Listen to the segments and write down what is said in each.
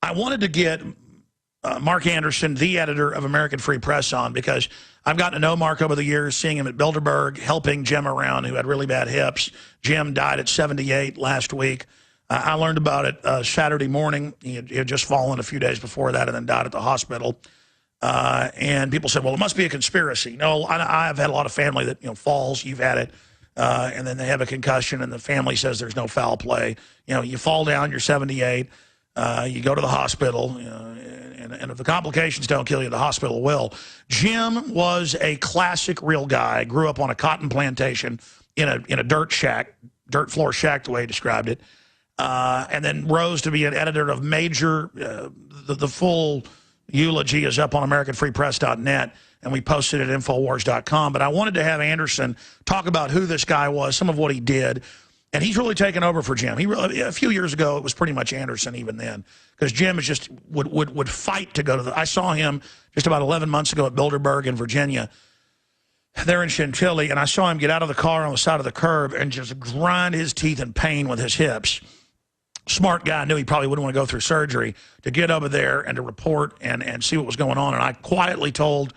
I wanted to get Mark Anderson, the editor of American Free Press, on because I've gotten to know Mark over the years, seeing him at Bilderberg, helping Jim around, who had really bad hips. Jim died at 78 last week. I learned about it Saturday morning. He had just fallen a few days before that and then died at the hospital. And people said, well, it must be a conspiracy. No, I've had a lot of family that, falls, you've had it, and then they have a concussion and the family says there's no foul play. You fall down, you're 78, you go to the hospital, and if the complications don't kill you, the hospital will. Jim was a classic real guy, grew up on a cotton plantation in a dirt floor shack, the way he described it, and then rose to be an editor of major, the full eulogy is up on AmericanFreePress.net, and we posted it at Infowars.com. But I wanted to have Anderson talk about who this guy was, some of what he did, and he's really taken over for Jim. A few years ago, it was pretty much Anderson even then, because Jim is just would fight to go to I saw him just about 11 months ago at Bilderberg in Virginia. They're in Chantilly, and I saw him get out of the car on the side of the curb and just grind his teeth in pain with his hips. Smart guy, knew he probably wouldn't want to go through surgery, to get over there and to report and see what was going on. And I quietly told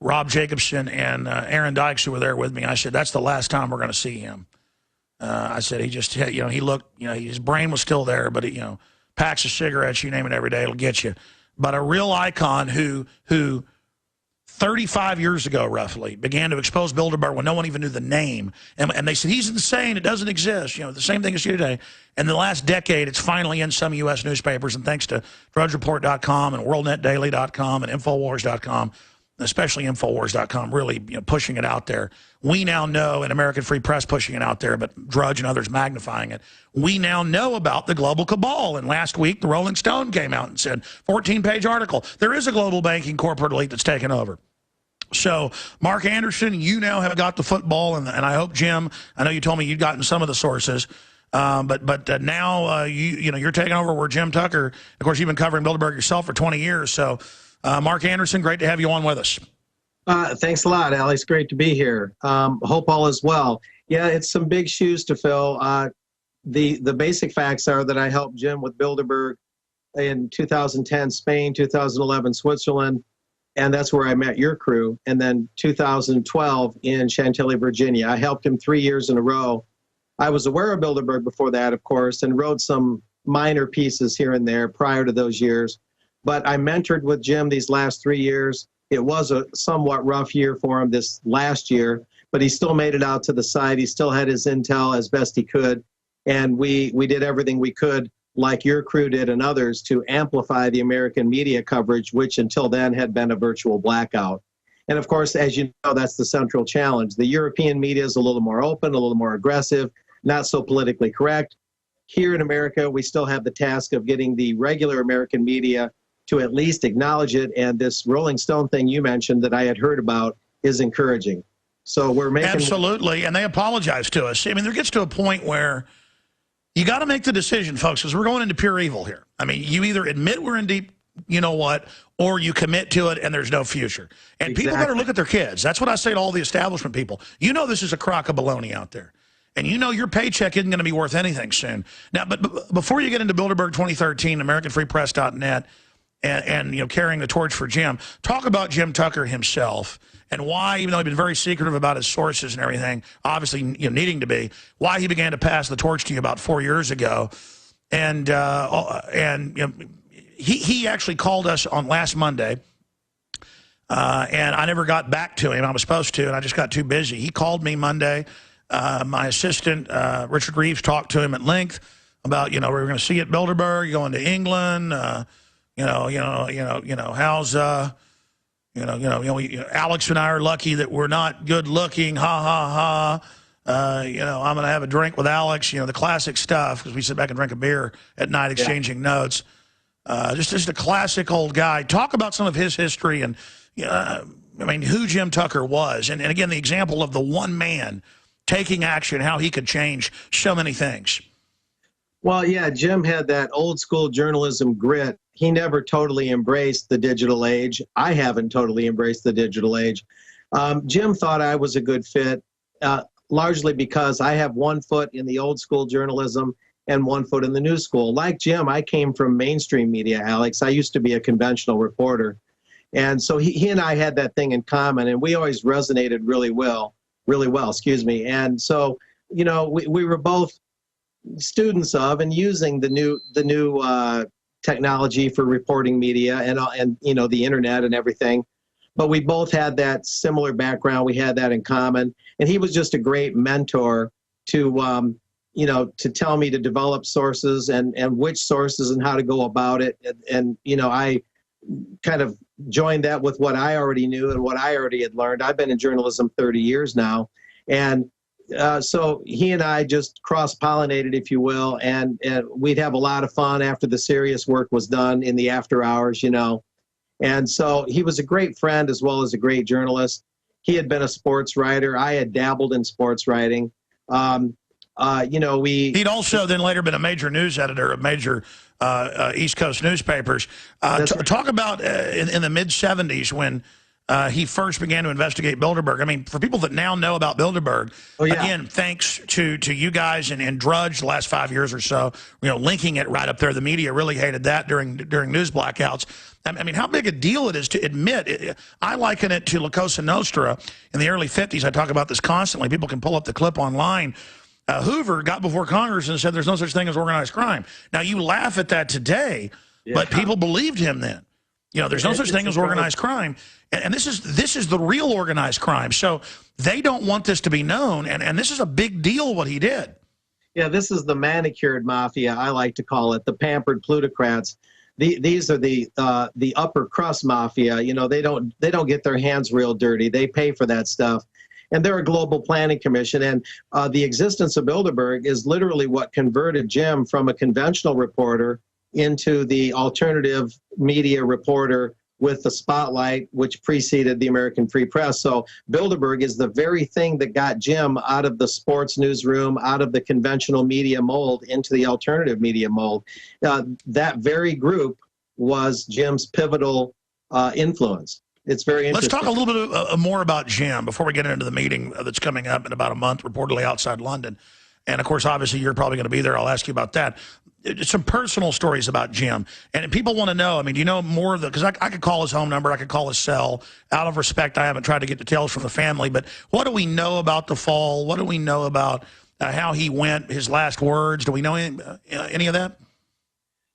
Rob Jacobson and Aaron Dykes, who were there with me, I said, that's the last time we're going to see him. I said, he just, he looked, his brain was still there, but, packs of cigarettes, you name it, every day, it'll get you. But a real icon who 35 years ago, roughly, began to expose Bilderberg when no one even knew the name. And they said, he's insane, it doesn't exist. The same thing as you today. And the last decade, it's finally in some U.S. newspapers, and thanks to DrudgeReport.com and WorldNetDaily.com and Infowars.com, especially Infowars.com, really pushing it out there. We now know, and American Free Press pushing it out there, but Drudge and others magnifying it, we now know about the global cabal. And last week, the Rolling Stone came out and said, 14-page article, there is a global banking corporate elite that's taken over. So, Mark Anderson, you now have got the football, and I hope, Jim, I know you told me you'd gotten some of the sources, but now you're taking over where Jim Tucker, of course, you've been covering Bilderberg yourself for 20 years. So, Mark Anderson, great to have you on with us. Thanks a lot, Alex. Great to be here. Hope all is well. Yeah, it's some big shoes to fill. The basic facts are that I helped Jim with Bilderberg in 2010, Spain, 2011, Switzerland, and that's where I met your crew. And then 2012 in Chantilly, Virginia. I helped him 3 years in a row. I was aware of Bilderberg before that, of course, and wrote some minor pieces here and there prior to those years. But I mentored with Jim these last 3 years. It was a somewhat rough year for him this last year, but he still made it out to the side. He still had his intel as best he could. And we did everything we could, like your crew did and others, to amplify the American media coverage, which until then had been a virtual blackout. And of course, as you know, that's the central challenge. The European media is a little more open, a little more aggressive, not so politically correct. Here in America, we still have the task of getting the regular American media to at least acknowledge it. And this Rolling Stone thing you mentioned that I had heard about is encouraging. So we're making... Absolutely, and they apologize to us. I mean, there gets to a point where you got to make the decision, folks, because we're going into pure evil here. I mean, you either admit we're in deep, or you commit to it and there's no future. And People better look at their kids. That's what I say to all the establishment people. This is a crock of baloney out there. And your paycheck isn't going to be worth anything soon. Now, but before you get into Bilderberg 2013, AmericanFreePress.net, and carrying the torch for Jim, talk about Jim Tucker himself and why, even though he'd been very secretive about his sources and everything, obviously needing to be, why he began to pass the torch to you about 4 years ago. And he actually called us on last Monday, and I never got back to him. I was supposed to, and I just got too busy. He called me Monday. My assistant, Richard Reeves, talked to him at length about, we were going to see you at Bilderberg, going to England, how's, Alex and I are lucky that we're not good looking, ha, ha, ha. I'm going to have a drink with Alex, the classic stuff, because we sit back and drink a beer at night exchanging notes. Just a classic old guy. Talk about some of his history and, who Jim Tucker was. And again, the example of the one man taking action, how he could change so many things. Well, yeah, Jim had that old school journalism grit. He never totally embraced the digital age. I haven't totally embraced the digital age. Jim thought I was a good fit, largely because I have one foot in the old school journalism and one foot in the news school. Like Jim, I came from mainstream media, Alex. I used to be a conventional reporter. And so he and I had that thing in common, and we always resonated really well, excuse me. And so, you know, we were both students of and using the new technology for reporting media and you know, the internet and everything. But we both had that similar background. We had that in common. And he was just a great mentor to, you know, to tell me to develop sources and which sources and how to go about it. And, you know, I kind of joined that with what I already knew and what I already had learned. I've been in journalism 30 years now. And so he and I just cross-pollinated, if you will, and we'd have a lot of fun after the serious work was done in the after hours, you know. And so he was a great friend as well as a great journalist. He had been a sports writer. I had dabbled in sports writing. You know, he'd also then later been a major news editor of major East Coast newspapers. Talk about in the mid-'70s when he first began to investigate Bilderberg. I mean, for people that now know about Bilderberg, again, thanks to you guys and Drudge the last 5 years or so, you know, linking it right up there. The media really hated that during news blackouts. I mean, how big a deal it is to admit it. I liken it to La Cosa Nostra in the early 50s. I talk about this constantly. People can pull up the clip online. Hoover got before Congress and said there's no such thing as organized crime. Now, you laugh at that today, but people believed him then. You know, there's no such thing as organized crime. And this is the real organized crime. So they don't want this to be known. And this is a big deal, what he did. Yeah, this is the manicured mafia, I like to call it, the pampered plutocrats. These are the upper crust mafia. You know, they don't get their hands real dirty. They pay for that stuff. And they're a global planning commission. And the existence of Bilderberg is literally what converted Jim from a conventional reporter into the alternative media reporter with the spotlight, which preceded the American Free Press. So Bilderberg is the very thing that got Jim out of the sports newsroom, out of the conventional media mold into the alternative media mold. That very group was Jim's pivotal influence. It's very interesting. Let's talk a little bit more about Jim before we get into the meeting that's coming up in about a month, reportedly outside London. And, of course, obviously, you're probably going to be there. I'll ask you about that. Some personal stories about Jim. And people want to know, I mean, do you know more of the, because I could call his home number, I could call his cell. Out of respect, I haven't tried to get details from the family. But what do we know about the fall? What do we know about how he went, his last words? Do we know any of that?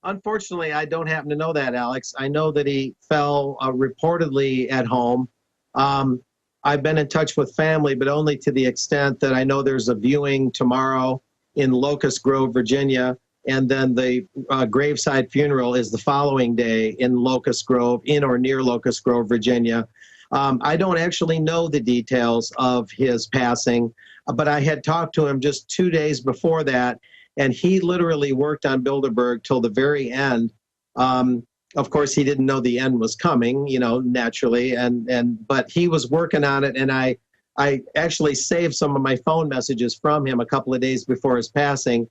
Unfortunately, I don't happen to know that, Alex. I know that he fell reportedly at home. I've been in touch with family, but only to the extent that I know there's a viewing tomorrow in Locust Grove, Virginia, and then the graveside funeral is the following day in Locust Grove, in or near Locust Grove, Virginia. I don't actually know the details of his passing, but I had talked to him just 2 days before that, and he literally worked on Bilderberg till the very end. Of course, he didn't know the end was coming, you know, naturally, but he was working on it, and I actually saved some of my phone messages from him a couple of days before his passing,